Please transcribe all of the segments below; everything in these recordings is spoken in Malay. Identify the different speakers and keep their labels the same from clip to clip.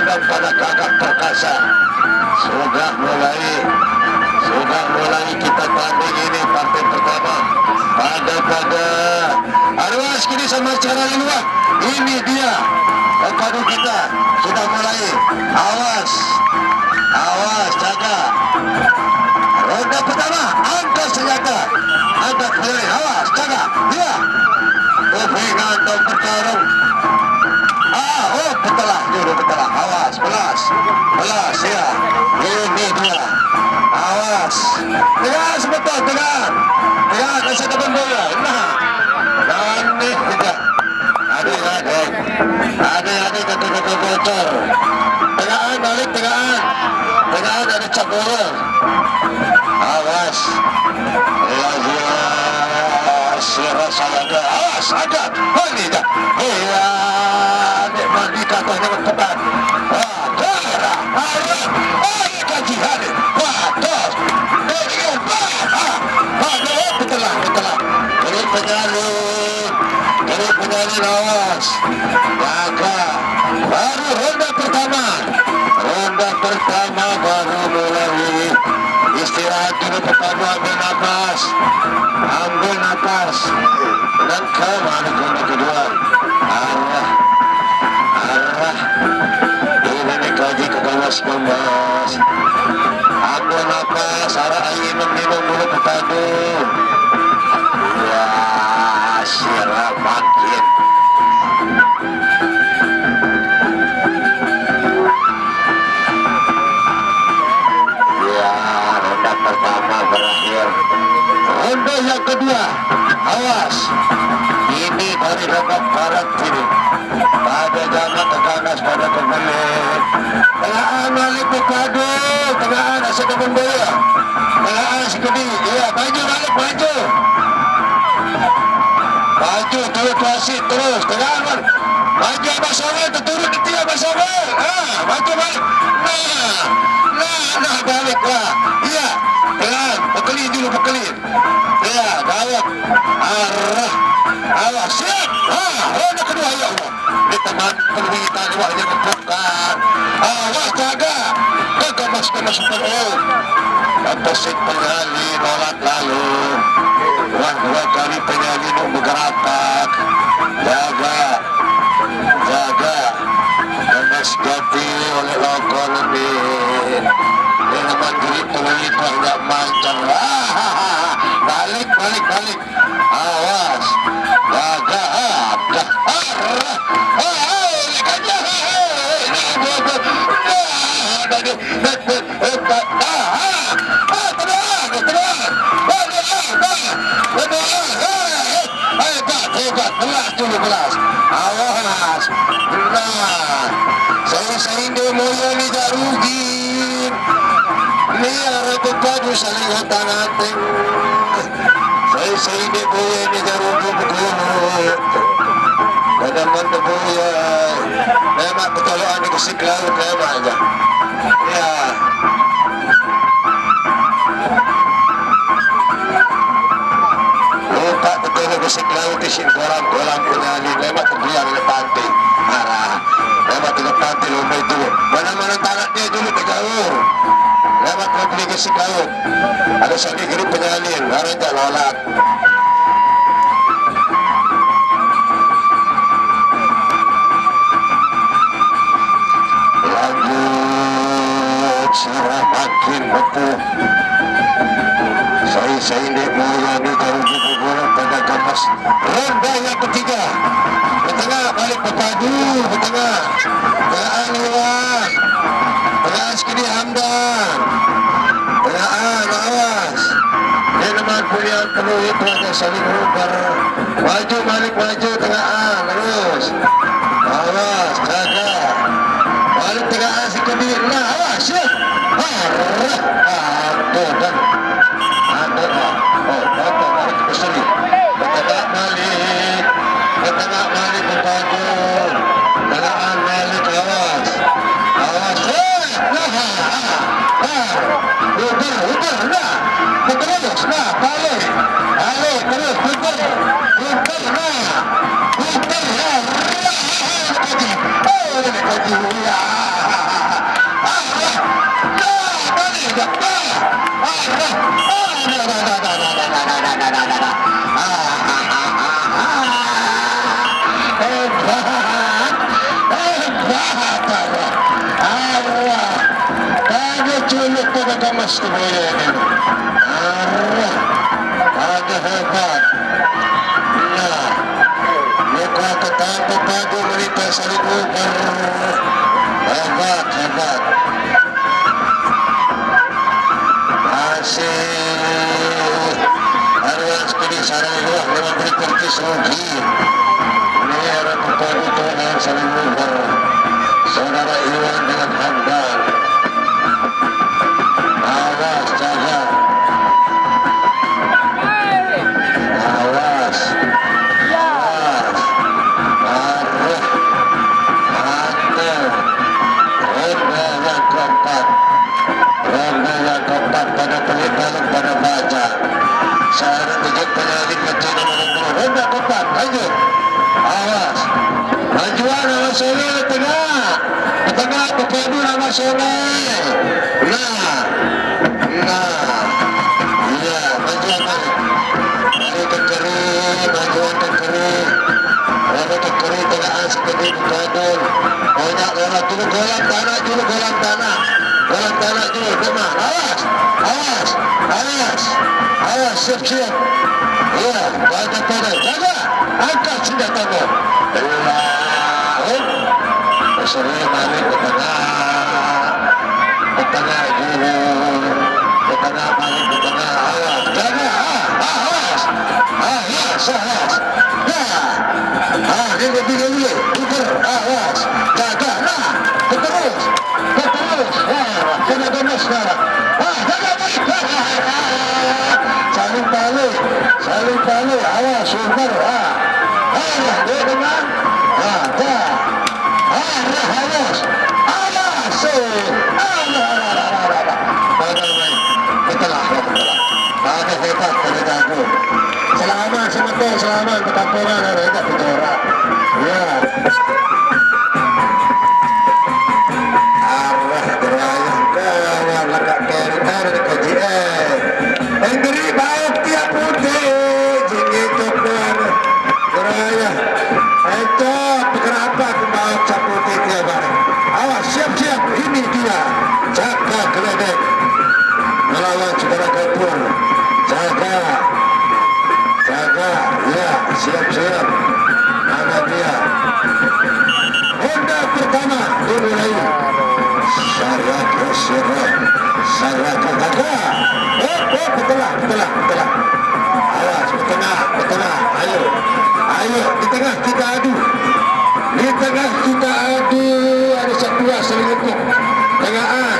Speaker 1: dagang pada kakak perkasa. Sudah mulai kita tanding ini partai pertama. Pada awas kini sama cara luar. Ini dia padu kita sudah mulai. Awas jaga. Roda pertama angkat senjata. Angkat kiri. Awas jaga. Dia. Dengan bertarung. Betelah. Awas, belas ya. Ini dia. Awas. Tegas betul, tegas. Kasih ke bola. Nah. Ini juga. Adik kata bocor. Tegaan balik. Tegaan ada cap bola. Awas. Awas ada. Ini dah. Iya. Mandi katanya bertepat. Betul. Awas. Jaga. Baru ronda pertama baru mulai. Istirahat dulu pertama, ambil nafas. Dan kembali ronda kedua. Arah. Ini kaji ke bawah kemas. Ambil nafas, arah angin minum dulu petadu. Ya, sirap makin. Ya, ronda pertama berakhir. Ronda yang kedua, awas. Ini dari lombok barat kiri. Pada zaman teganas pada kebelit. Tengahan balik Bukadu. Tengahan asal kebun bola. Tengahan sekedi. Iya, maju. Maju, turun wasit terus. Tengahan balik. Maju Abang Sawal, terturun di tiap Abang Sawal. Maju balik. Nah, baliklah. Iya, tengahan. Bekelin. Iya, gawat. Arah. Awas, siap. Ronda kedua, ya Allah. Ini teman perwita luarnya kebukan. Awas, jaga. Kemas perut. Pesik penyali, nolak lalu. Dua kali penyali bergeratak. Jaga. Kemas gati oleh lokal ini. Ini teman diri perwita tidak mancang. Balik. Awas. Jaga. Belas. Awas. Nah, saya ini moyo ni rugi. Ni arep padu saling hutang anting. Saya ini moyo ni rugi betul. Pada mana moyo. Memang pertolongan ni kesik laut memang aja. Ya. Lupa betul kesik laut isin kolam penyali. Memang terbiang di pantai. Arah. Memang di pantai lumba itu. Mana-mana tanah dia dulu tegaur. Memang terbiang kesik laut. Ada sakit kiri penyalin. Harus nolak. Sarah makin betul. Saya ini mulai ni dari bola pada kemas. Ronda yang ketiga. Bertengah balik berpadu. Bertengah luar. Tengahan sekini Hamdan. Tengahan awas. Dia nama pilihan penuh itu aja saling berubah. Maju tengahan terus. Awas jaga. Balik tengahan sekini. Nah awas ya. Aduh dan balik ke sini. Bertengah balik berpadu. Tengahan balik awas. Uber, nah. Terus, nah, balik, terus, uber, nah. Kaji, ya. kemas kebaya ini. Arah, ada hebat. Nah, muka ketangkap padu mereka saling ubar. Hebat, hebat. Masih Arwah sekali sarang luah dengan berikut rugi. Ini arah kepadu dengan saling ubar. Saudara Iwan dengan Hamdan. Awas, jaga. Awas. Awas. Arah. Atur. Ronda yang keempat. Ronda yang keempat pada pelik dalam pada baca. Seorang tujuh penyalik kecil menunggu. Ronda keempat. Lanjut. Awas. Majuan nama Soleh tengah. Tengah kepadu nama Soleh. Nah. Ya, majuan balik. Mari ke kiri. Majuan ke kiri. Lalu ke kiri tengah seperti kepadu. Banyak orang dulu golam tanah dulu. Golam tanah dulu. Demam. Awas. Awas. Awas. Awas. Siap-siap. Ya, pada. Jaga. Angkat senjatamu. Sering balik ke tengah dulu, ke tengah balik ke tengah. Awas, jaga, awas, awas, ini lebih dulu, ukur, awas, jaga, terus, kena gemes sekarang, jaga balik, saling balik, awas, ukur, dia dengan, awas, betul. Ada hebat pada dagu. Selamat semeton, selamat ketampungan ada hebat bicara. Ya. Arwah derayah kawan lekak kereta di kajian. Engeri baik tiap putih, jingit tuan derayah. Itu kenapa kembali caputi tiap hari. Awas, siap-siap, ini dia. Jaga keledek. Melawan saudara Kapur. Jaga, ya, siap-siap. Mana dia? Honda pertama dimulai. Syariah jaga. Betul. Awas, bertengah. Ayo, di tengah kita adu. Ada satu selingkuh. Tengahan.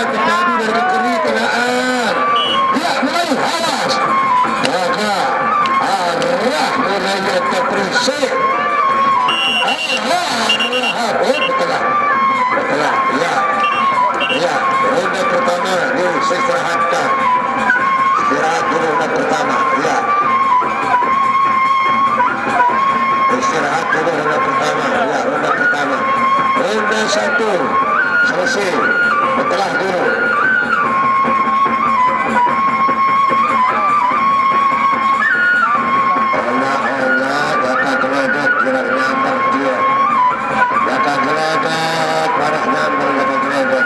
Speaker 1: Kepadu dari kiri tengahan. Ya, mulai. Awas. Jaga. Arah. Mulai terperisik. Betul. Ya. Ronda pertama. Ini saya istirahatkan. Istirahat dulu ronda pertama. Ya. Istirahat dulu ronda pertama. Ya, ronda pertama. Ronda satu. Selesai. Betelah dulu. Allah, jaka geledek gerak nyambang dia. Jaka geledek parah nyambang jaka geledek.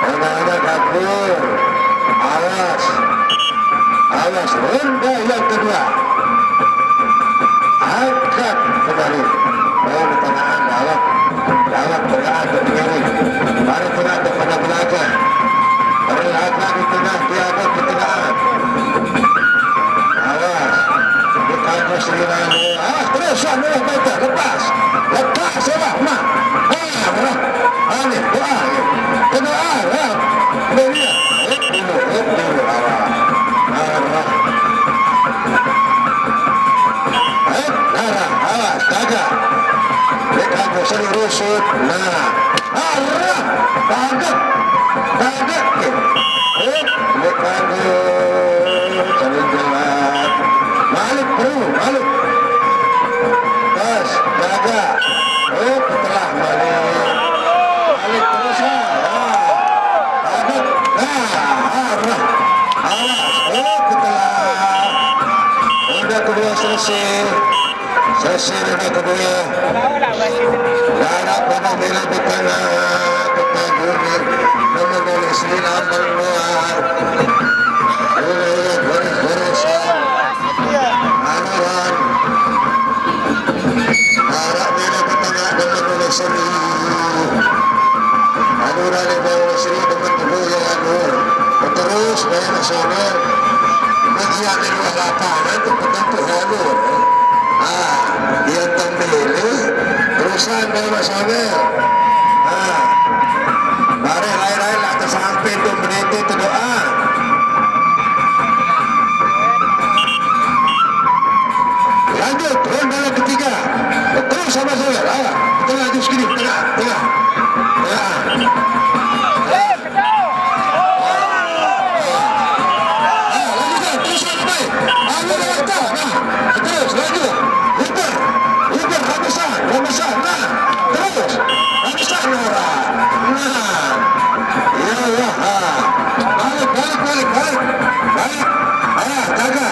Speaker 1: Allah Kapur. Awas. Ronda yang kedua. Angkat kembali. Bawa di tangan dalam tengah ke kiri. Baru tengah kepada belakang. Berlagak di tengah tiada pertengahan. Awas. Di kampus sendiri. Awas terus. Lepas. Salah. Ini doa. Doa. Ini dia. Dulu. Awas. Jaga. Di kampus sendiri rusut. Arah. Kaget. Saling jalan. Balik. Terus. Jaga. Setelah balik terus. Kaget. Arah. Awas. Setelah ronda kedua selesai ronda kedua. Darah pada bila di tengah. Paguni, menulis di lambang luar. Goresan, anuan, arah beda ke tengah dengan menulis seri. Anuran yang menulis seri dengan tubuh yang anur. Terus dari nasional, bagian dari lapangan itu betul-betul anur. Dia tembeli, terusan dari nasional. Mari lain-lain lah sampai itu menit itu doa. Lanjut ronde yang ketiga. Terus sama saya. Tengah di sini, tengah. Lanjutkan, terus sampai. Terus lanjut. Huber, Ramesan. Terus. Ramesan orang. Balik. Jaga.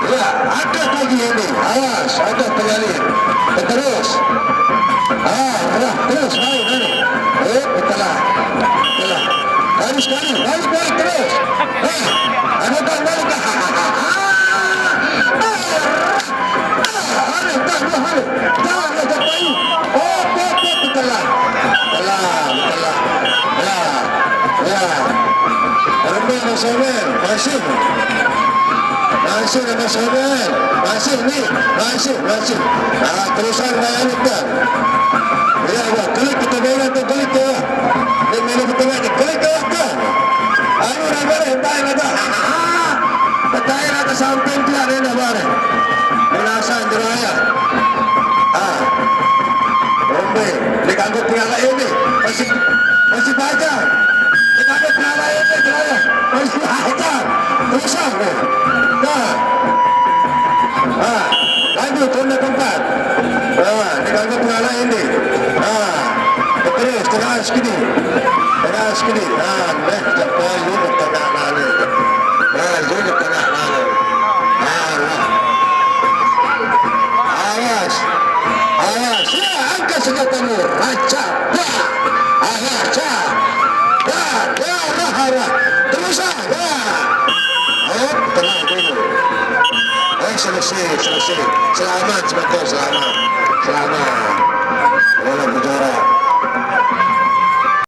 Speaker 1: Ya, ada lagi ini. Awas, ada pengalir. Terus. Terus. Mari. Betul. Garis. Balik terus. Ada balik. Jangan ada bayu. Betul. Ya. Ramai nasional. Masih nih. Terusan bayangkan. Ya, klik kita bayangkan tu klik tu. Dia minum tengah ni klik tu kan. Ayo dah boleh bayang ada. Betai lah ke samping dia ada barang. Menasan jeraya. Rombe, dia kagak piala ini. Masih baca. Dia kagak piala ini jeraya. Masih baca. Terusan ni. Lanjut ronde keempat. Dia kagak piala ini. Terus tengah sekini. Cepat you tengah lalu. Tengah lalu. Awas. Ya, angkat senjatamu. Raja. Terusan. Tenang dulu. Selesai. Selamat.